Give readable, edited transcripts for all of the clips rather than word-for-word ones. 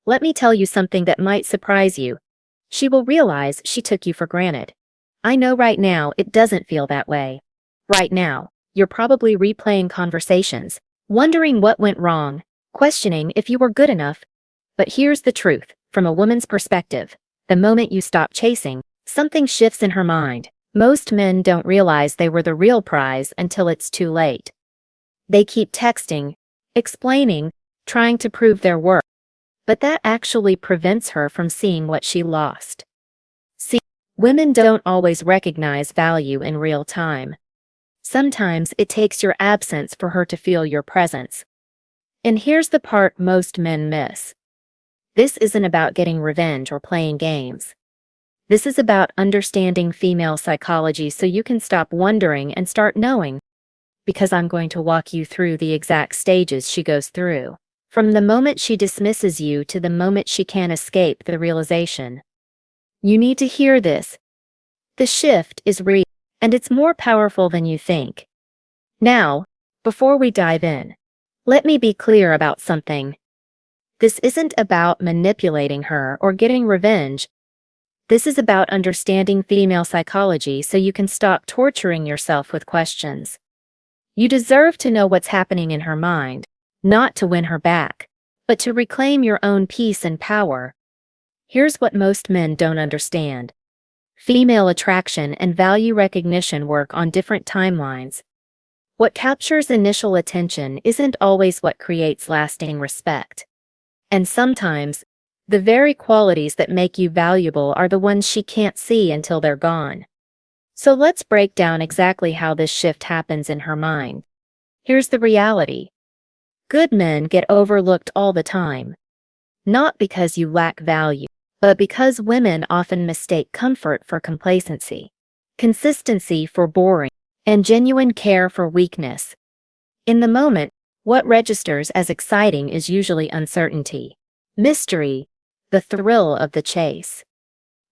Let me tell you something that might surprise you. She will realize she took you for granted. I know right now it doesn't feel that way. Right now, you're probably replaying conversations, wondering what went wrong, questioning if you were good enough. But here's the truth, from a woman's perspective. The moment you stop chasing, something shifts in her mind. Most men don't realize they were the real prize until it's too late. They keep texting, explaining, trying to prove their worth. But that actually prevents her from seeing what she lost. See, women don't always recognize value in real time. Sometimes it takes your absence for her to feel your presence. And here's the part most men miss. This isn't about getting revenge or playing games. This is about understanding female psychology so you can stop wondering and start knowing. Because I'm going to walk you through the exact stages she goes through. From the moment she dismisses you to the moment she can't escape the realization. You need to hear this. The shift is real, and it's more powerful than you think. Now, before we dive in, let me be clear about something. This isn't about manipulating her or getting revenge. This is about understanding female psychology so you can stop torturing yourself with questions. You deserve to know what's happening in her mind. Not to win her back, but to reclaim your own peace and power. Here's what most men don't understand. Female attraction and value recognition work on different timelines. What captures initial attention isn't always what creates lasting respect. And sometimes, the very qualities that make you valuable are the ones she can't see until they're gone. So let's break down exactly how this shift happens in her mind. Here's the reality. Good men get overlooked all the time. Not because you lack value, but because women often mistake comfort for complacency, consistency for boring, and genuine care for weakness. In the moment, what registers as exciting is usually uncertainty, mystery, the thrill of the chase.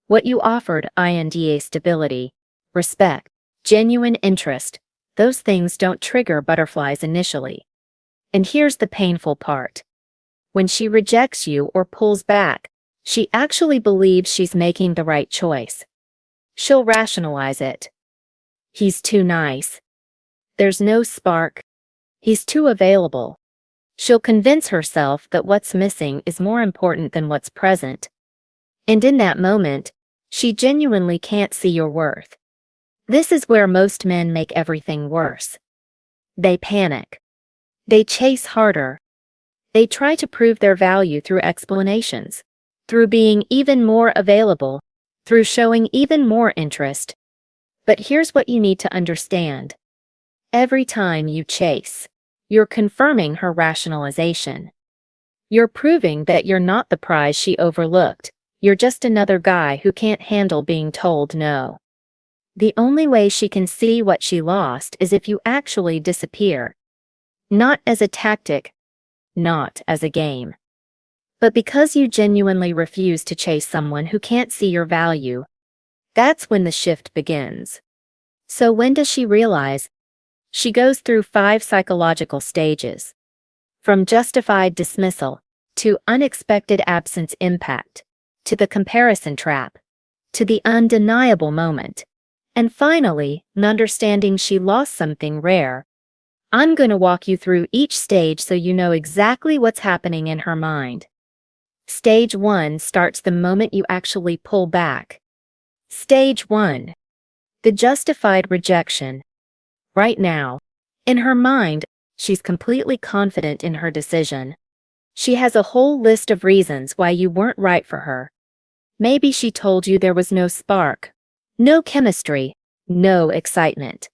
What you offered, i.e. stability, respect, genuine interest, those things don't trigger butterflies initially. And here's the painful part. When she rejects you or pulls back, she actually believes she's making the right choice. She'll rationalize it. He's too nice. There's no spark. He's too available. She'll convince herself that what's missing is more important than what's present. And in that moment, she genuinely can't see your worth. This is where most men make everything worse. They panic. They chase harder. They try to prove their value through explanations, through being even more available, through showing even more interest. But here's what you need to understand. Every time you chase, you're confirming her rationalization. You're proving that you're not the prize she overlooked. You're just another guy who can't handle being told no. The only way she can see what she lost is if you actually disappear. Not as a tactic, not as a game. But because you genuinely refuse to chase someone who can't see your value, that's when the shift begins. So when does she realize? She goes through 5 psychological stages. From justified dismissal, to unexpected absence impact, to the comparison trap, to the undeniable moment, and finally, understanding she lost something rare. I'm going to walk you through each stage so you know exactly what's happening in her mind. Stage 1 starts the moment you actually pull back. Stage 1. The justified rejection. Right now, in her mind, she's completely confident in her decision. She has a whole list of reasons why you weren't right for her. Maybe she told you there was no spark, no chemistry, no excitement.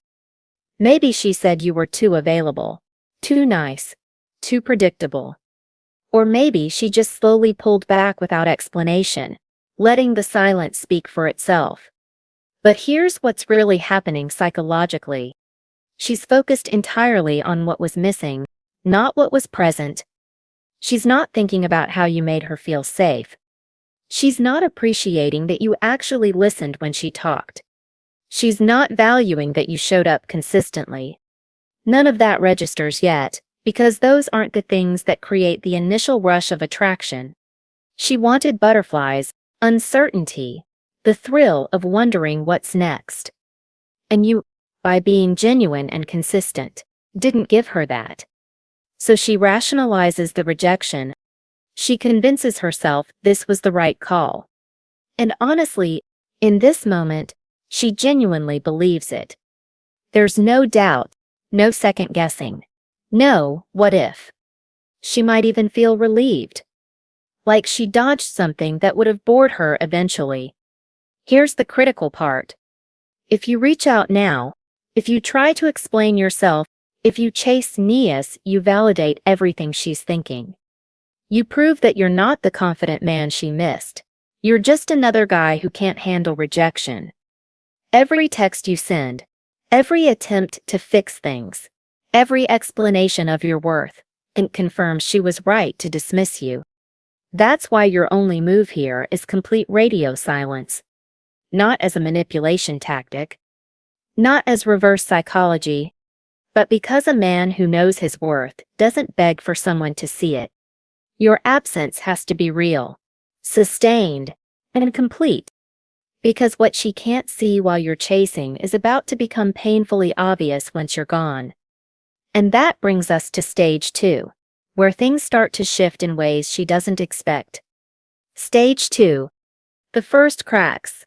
Maybe she said you were too available, too nice, too predictable. Or maybe she just slowly pulled back without explanation, letting the silence speak for itself. But here's what's really happening psychologically. She's focused entirely on what was missing, not what was present. She's not thinking about how you made her feel safe. She's not appreciating that you actually listened when she talked. She's not valuing that you showed up consistently. None of that registers yet, because those aren't the things that create the initial rush of attraction. She wanted butterflies, uncertainty, the thrill of wondering what's next. And you, by being genuine and consistent, didn't give her that. So she rationalizes the rejection. She convinces herself this was the right call. And honestly, in this moment, she genuinely believes it. There's no doubt, no second guessing. No, what if? She might even feel relieved. Like she dodged something that would have bored her eventually. Here's the critical part. If you reach out now, if you try to explain yourself, if you chase Nias, you validate everything she's thinking. You prove that you're not the confident man she missed. You're just another guy who can't handle rejection. Every text you send, every attempt to fix things, every explanation of your worth, it confirms she was right to dismiss you. That's why your only move here is complete radio silence. Not as a manipulation tactic, not as reverse psychology, but because a man who knows his worth doesn't beg for someone to see it. Your absence has to be real, sustained, and complete. Because what she can't see while you're chasing is about to become painfully obvious once you're gone. And that brings us to stage 2, where things start to shift in ways she doesn't expect. Stage 2. The first cracks.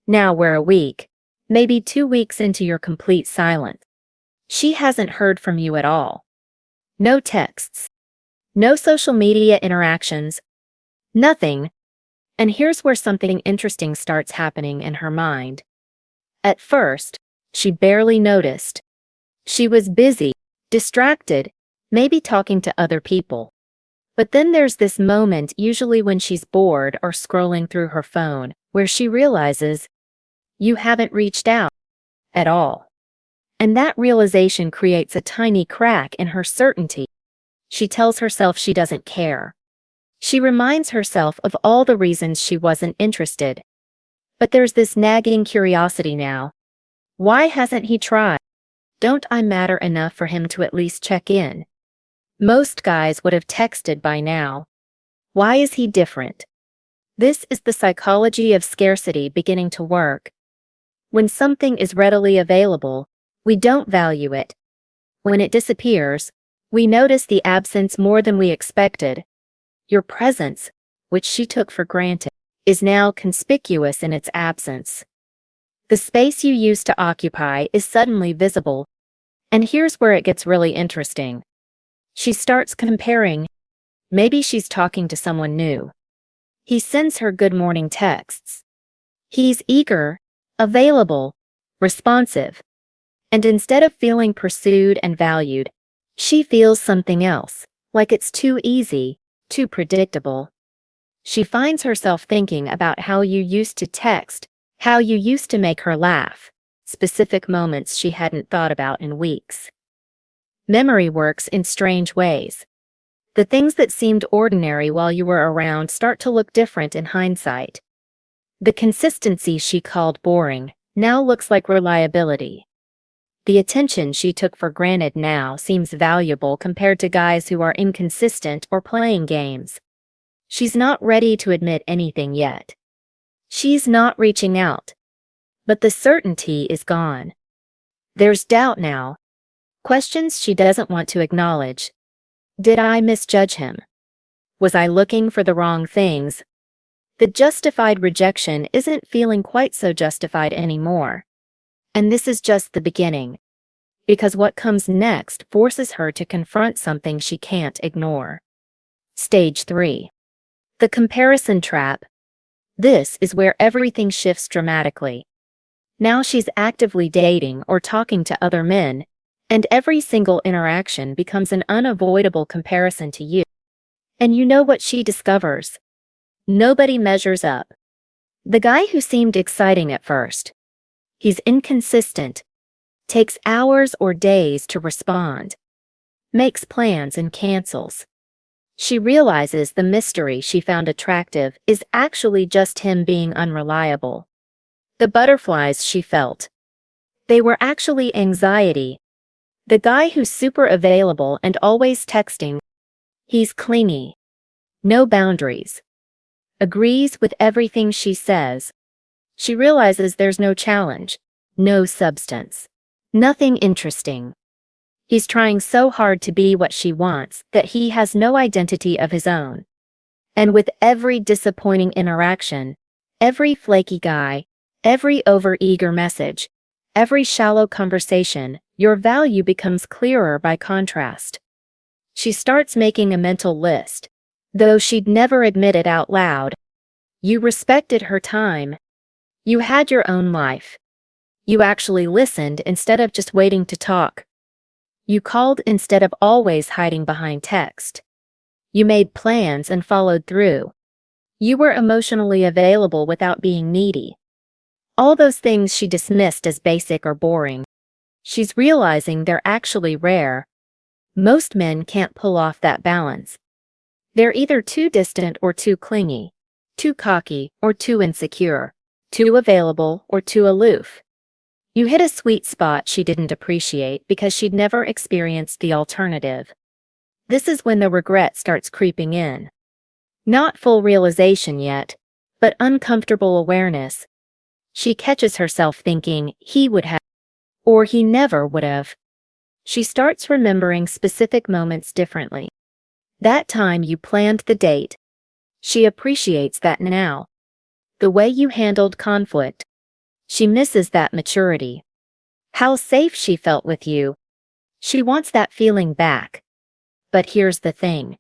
Now we're a week, maybe 2 weeks into your complete silence. She hasn't heard from you at all. No texts. No social media interactions. Nothing. And here's where something interesting starts happening in her mind. At first, she barely noticed. She was busy, distracted, maybe talking to other people. But then there's this moment, usually when she's bored or scrolling through her phone, where she realizes, you haven't reached out at all. And that realization creates a tiny crack in her certainty. She tells herself she doesn't care. She reminds herself of all the reasons she wasn't interested. But there's this nagging curiosity now. Why hasn't he tried? Don't I matter enough for him to at least check in? Most guys would have texted by now. Why is he different? This is the psychology of scarcity beginning to work. When something is readily available, we don't value it. When it disappears, we notice the absence more than we expected. Your presence, which she took for granted, is now conspicuous in its absence. The space you used to occupy is suddenly visible. And here's where it gets really interesting. She starts comparing. Maybe she's talking to someone new. He sends her good morning texts. He's eager, available, responsive. And instead of feeling pursued and valued, she feels something else, like it's too easy, too predictable. She finds herself thinking about how you used to text, how you used to make her laugh, specific moments she hadn't thought about in weeks. Memory works in strange ways. The things that seemed ordinary while you were around start to look different in hindsight. The consistency she called boring now looks like reliability. The attention she took for granted now seems valuable compared to guys who are inconsistent or playing games. She's not ready to admit anything yet. She's not reaching out. But the certainty is gone. There's doubt now. Questions she doesn't want to acknowledge. Did I misjudge him? Was I looking for the wrong things? The justified rejection isn't feeling quite so justified anymore. And this is just the beginning. Because what comes next forces her to confront something she can't ignore. Stage 3. The comparison trap. This is where everything shifts dramatically. Now she's actively dating or talking to other men, and every single interaction becomes an unavoidable comparison to you. And you know what she discovers? Nobody measures up. The guy who seemed exciting at first. He's inconsistent, takes hours or days to respond, makes plans and cancels. She realizes the mystery she found attractive is actually just him being unreliable. The butterflies she felt. They were actually anxiety. The guy who's super available and always texting. He's clingy. No boundaries. agrees with everything she says. She realizes there's no challenge, no substance, nothing interesting. He's trying so hard to be what she wants that he has no identity of his own. And with every disappointing interaction, every flaky guy, every overeager message, every shallow conversation, your value becomes clearer by contrast. She starts making a mental list, though she'd never admit it out loud. You respected her time. You had your own life. You actually listened instead of just waiting to talk. You called instead of always hiding behind text. You made plans and followed through. You were emotionally available without being needy. All those things she dismissed as basic or boring. She's realizing they're actually rare. Most men can't pull off that balance. They're either too distant or too clingy, too cocky or too insecure, too available or too aloof. You hit a sweet spot she didn't appreciate because she'd never experienced the alternative. This is when the regret starts creeping in. Not full realization yet, but uncomfortable awareness. She catches herself thinking he would have, or he never would have. She starts remembering specific moments differently. That time you planned the date. She appreciates that now. The way you handled conflict. She misses that maturity. How safe she felt with you. She wants that feeling back. But here's the thing.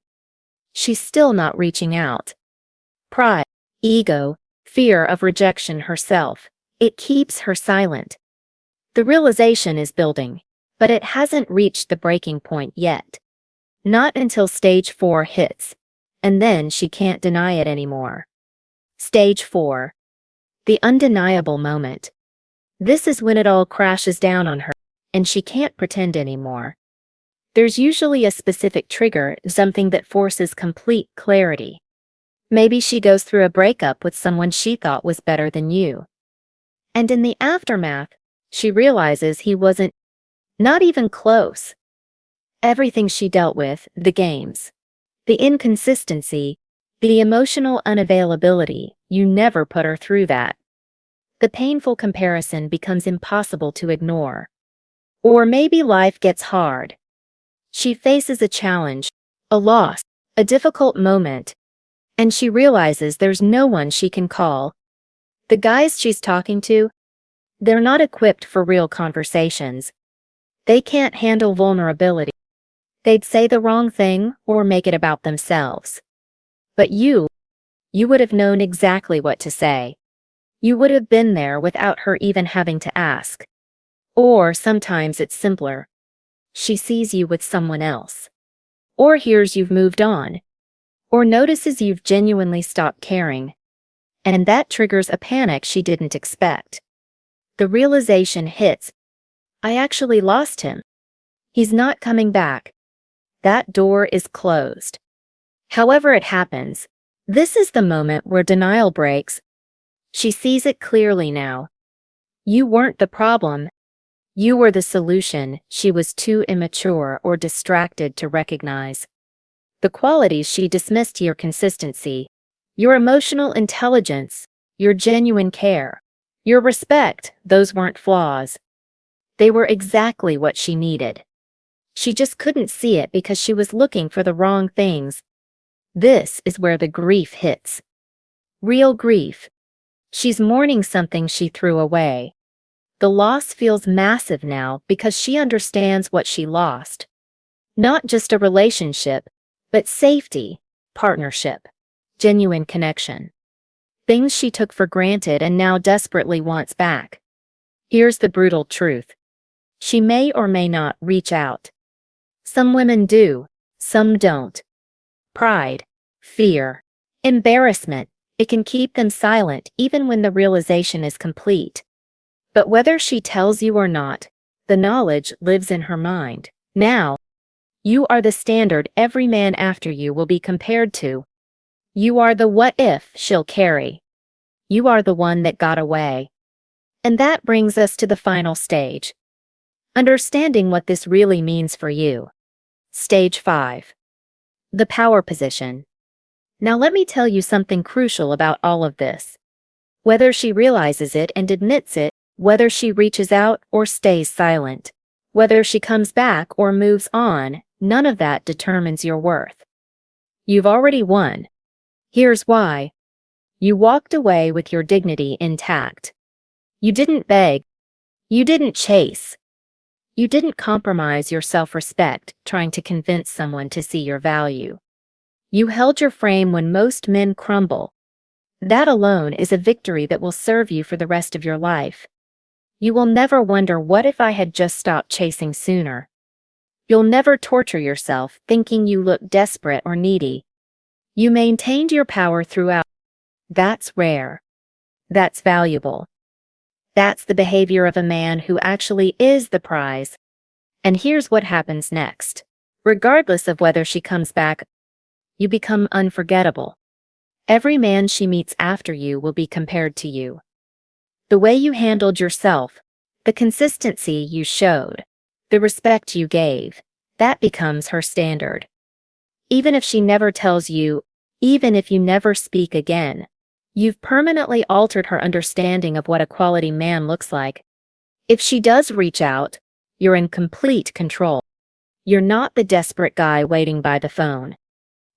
She's still not reaching out. Pride, ego, fear of rejection herself. It keeps her silent. The realization is building, but it hasn't reached the breaking point yet. Not until stage 4 hits. And then she can't deny it anymore. Stage 4. The undeniable moment. This is when it all crashes down on her, and she can't pretend anymore. There's usually a specific trigger, something that forces complete clarity. Maybe she goes through a breakup with someone she thought was better than you. And in the aftermath, she realizes he wasn't, not even close. Everything she dealt with, the games, the inconsistency, the emotional unavailability, you never put her through that. The painful comparison becomes impossible to ignore. Or maybe life gets hard. She faces a challenge, a loss, a difficult moment, and she realizes there's no one she can call. The guys she's talking to, they're not equipped for real conversations. They can't handle vulnerability. They'd say the wrong thing or make it about themselves. But you would have known exactly what to say. You would have been there without her even having to ask. Or sometimes it's simpler. She sees you with someone else. Or hears you've moved on. Or notices you've genuinely stopped caring. And that triggers a panic she didn't expect. The realization hits. I actually lost him. He's not coming back. That door is closed. However it happens, this is the moment where denial breaks. She sees it clearly now. You weren't the problem. You were the solution she was too immature or distracted to recognize. The qualities she dismissed: your consistency, your emotional intelligence, your genuine care, your respect, those weren't flaws. They were exactly what she needed. She just couldn't see it because she was looking for the wrong things. This is where the grief hits. Real grief. She's mourning something she threw away. The loss feels massive now because she understands what she lost. Not just a relationship, but safety, partnership, genuine connection. Things she took for granted and now desperately wants back. Here's the brutal truth. She may or may not reach out. Some women do, some don't. Pride, fear, embarrassment, it can keep them silent even when the realization is complete. But whether she tells you or not, the knowledge lives in her mind. Now, you are the standard every man after you will be compared to. You are the what if she'll carry. You are the one that got away. And that brings us to the final stage. Understanding what this really means for you. Stage 5. The power position. Now let me tell you something crucial about all of this. Whether she realizes it and admits it, whether she reaches out or stays silent, whether she comes back or moves on, none of that determines your worth. You've already won. Here's why. You walked away with your dignity intact. You didn't beg. You didn't chase. You didn't compromise your self-respect trying to convince someone to see your value. You held your frame when most men crumble. That alone is a victory that will serve you for the rest of your life. You will never wonder, what if I had just stopped chasing sooner? You'll never torture yourself thinking you look desperate or needy. You maintained your power throughout. That's rare. That's valuable. That's the behavior of a man who actually is the prize. And here's what happens next. Regardless of whether she comes back, you become unforgettable. Every man she meets after you will be compared to you. The way you handled yourself, the consistency you showed, the respect you gave, that becomes her standard. Even if she never tells you, even if you never speak again, you've permanently altered her understanding of what a quality man looks like. If she does reach out, you're in complete control. You're not the desperate guy waiting by the phone.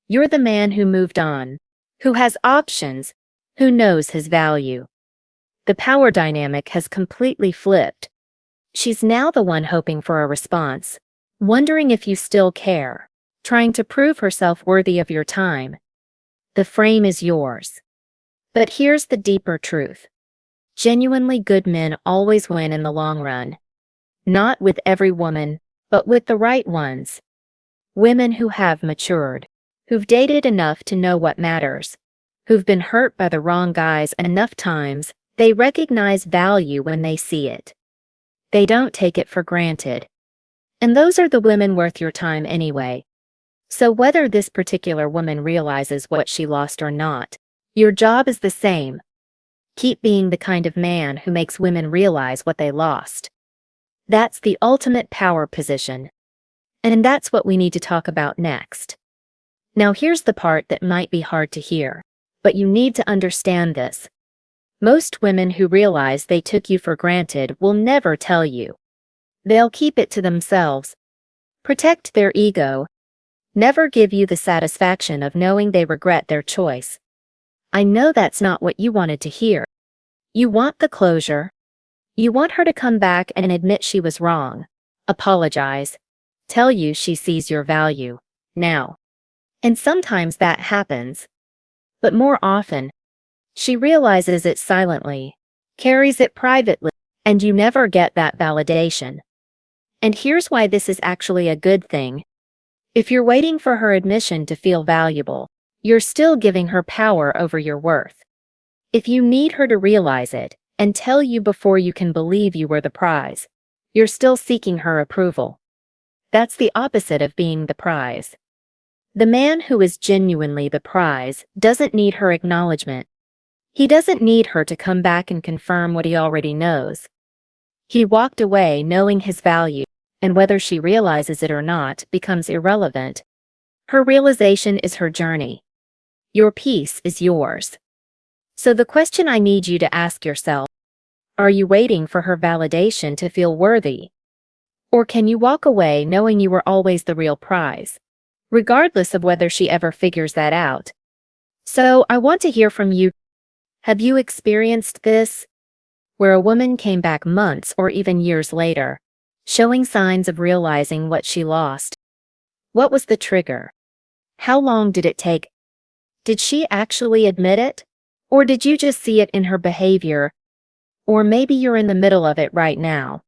You're the man who moved on, who has options, who knows his value. The power dynamic has completely flipped. She's now the one hoping for a response, wondering if you still care, trying to prove herself worthy of your time. The frame is yours. But here's the deeper truth. Genuinely good men always win in the long run. Not with every woman, but with the right ones. Women who have matured, who've dated enough to know what matters, who've been hurt by the wrong guys enough times. They recognize value when they see it. They don't take it for granted. And those are the women worth your time anyway. So whether this particular woman realizes what she lost or not, your job is the same. Keep being the kind of man who makes women realize what they lost. That's the ultimate power position. And that's what we need to talk about next. Now here's the part that might be hard to hear, but you need to understand this. Most women who realize they took you for granted will never tell you. They'll keep it to themselves, protect their ego, never give you the satisfaction of knowing they regret their choice. I know that's not what you wanted to hear. You want the closure. You want her to come back and admit she was wrong, apologize, tell you she sees your value, now. And sometimes that happens. But more often, she realizes it silently, carries it privately, and you never get that validation. And here's why this is actually a good thing. If you're waiting for her admission to feel valuable, you're still giving her power over your worth. If you need her to realize it and tell you before you can believe you were the prize, you're still seeking her approval. That's the opposite of being the prize. The man who is genuinely the prize doesn't need her acknowledgement. He doesn't need her to come back and confirm what he already knows. He walked away knowing his value, and whether she realizes it or not becomes irrelevant. Her realization is her journey. Your peace is yours. So the question I need you to ask yourself, are you waiting for her validation to feel worthy? Or can you walk away knowing you were always the real prize, regardless of whether she ever figures that out? So I want to hear from you. Have you experienced this, where a woman came back months or even years later, showing signs of realizing what she lost? What was the trigger? How long did it take? Did she actually admit it? Or did you just see it in her behavior? Or maybe you're in the middle of it right now.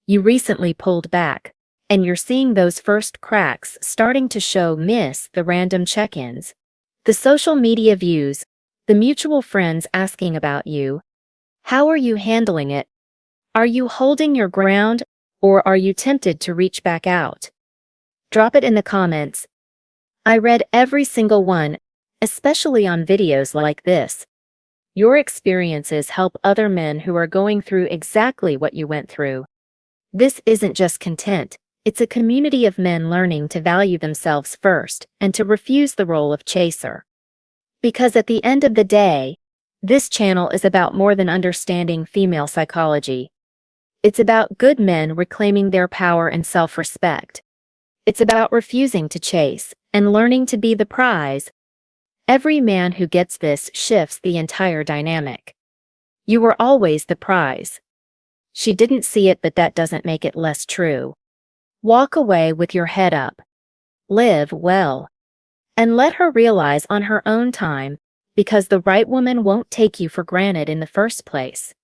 You recently pulled back, and you're seeing those first cracks starting to show. Miss the random check-ins, the social media views, the mutual friends asking about you. How are you handling it? Are you holding your ground, or are you tempted to reach back out? Drop it in the comments. I read every single one, especially on videos like this. Your experiences help other men who are going through exactly what you went through. This isn't just content, it's a community of men learning to value themselves first and to refuse the role of chaser. Because at the end of the day, this channel is about more than understanding female psychology. It's about good men reclaiming their power and self-respect. It's about refusing to chase and learning to be the prize. Every man who gets this shifts the entire dynamic. You were always the prize. She didn't see it, but that doesn't make it less true. Walk away with your head up. Live well. And let her realize on her own time, because the right woman won't take you for granted in the first place.